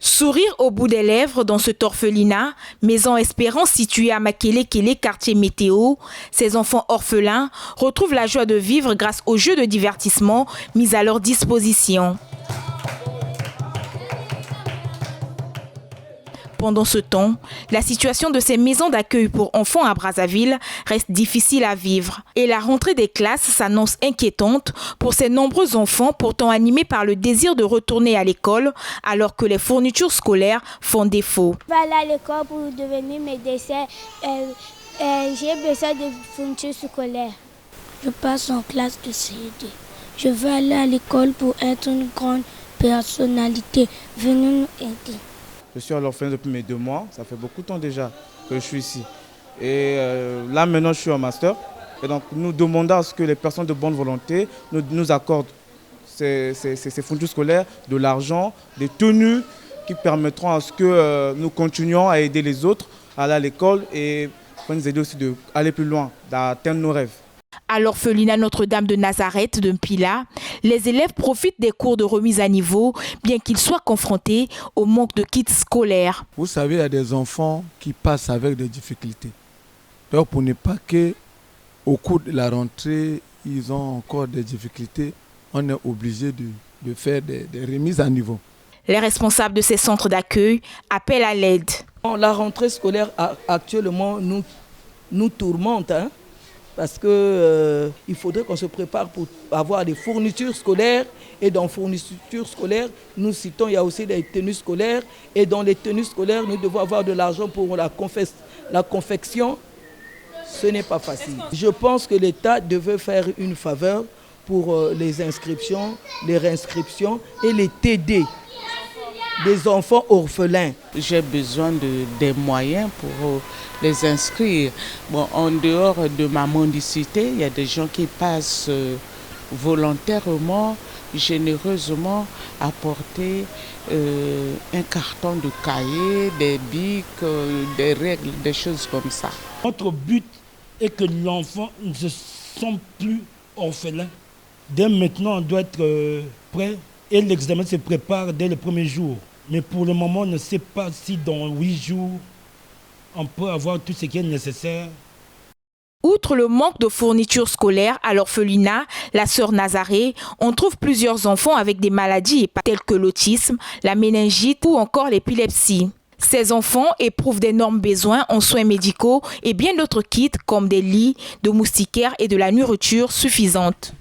Sourire au bout des lèvres dans cet orphelinat, Maison Espérance située à Makele-Kele, quartier Météo, ces enfants orphelins retrouvent la joie de vivre grâce aux jeux de divertissement mis à leur disposition. Pendant ce temps, la situation de ces maisons d'accueil pour enfants à Brazzaville reste difficile à vivre. Et la rentrée des classes s'annonce inquiétante pour ces nombreux enfants pourtant animés par le désir de retourner à l'école alors que les fournitures scolaires font défaut. Je vais aller à l'école pour devenir médecin. J'ai besoin de fournitures scolaires. Je passe en classe de CED. Je veux aller à l'école pour être une grande personnalité. Venez nous aider. Je suis à l'orphelinat depuis mes 2 mois, ça fait beaucoup de temps déjà que je suis ici. Et là maintenant je suis en master. Et donc nous demandons à ce que les personnes de bonne volonté nous accordent ces fournitures scolaires, de l'argent, des tenues qui permettront à ce que nous continuions à aider les autres à aller à l'école et nous aider aussi d'aller plus loin, d'atteindre nos rêves. À l'orphelinat Notre-Dame de Nazareth de Mpila, les élèves profitent des cours de remise à niveau, bien qu'ils soient confrontés au manque de kits scolaires. Vous savez, il y a des enfants qui passent avec des difficultés. Donc pour ne pas qu'au cours de la rentrée, ils ont encore des difficultés, on est obligé de faire des remises à niveau. Les responsables de ces centres d'accueil appellent à l'aide. La rentrée scolaire actuellement nous tourmente. Parce qu'il faudrait qu'on se prépare pour avoir des fournitures scolaires. Et dans fournitures scolaires, nous citons, il y a aussi des tenues scolaires. Et dans les tenues scolaires, nous devons avoir de l'argent pour la confection. Ce n'est pas facile. Je pense que l'État devait faire une faveur pour les inscriptions, les réinscriptions et les TD des enfants orphelins. J'ai besoin des moyens pour les inscrire. Bon, en dehors de ma mendicité, il y a des gens qui passent volontairement, généreusement apporter un carton de cahier, des bics, des règles, des choses comme ça. Notre but est que l'enfant ne se sente plus orphelin. Dès maintenant, on doit être prêt et l'examen se prépare dès le premier jour. Mais pour le moment, on ne sait pas si dans 8 jours, on peut avoir tout ce qui est nécessaire. Outre le manque de fournitures scolaires à l'orphelinat, la sœur Nazaré, on trouve plusieurs enfants avec des maladies telles que l'autisme, la méningite ou encore l'épilepsie. Ces enfants éprouvent d'énormes besoins en soins médicaux et bien d'autres kits comme des lits, de moustiquaires et de la nourriture suffisante.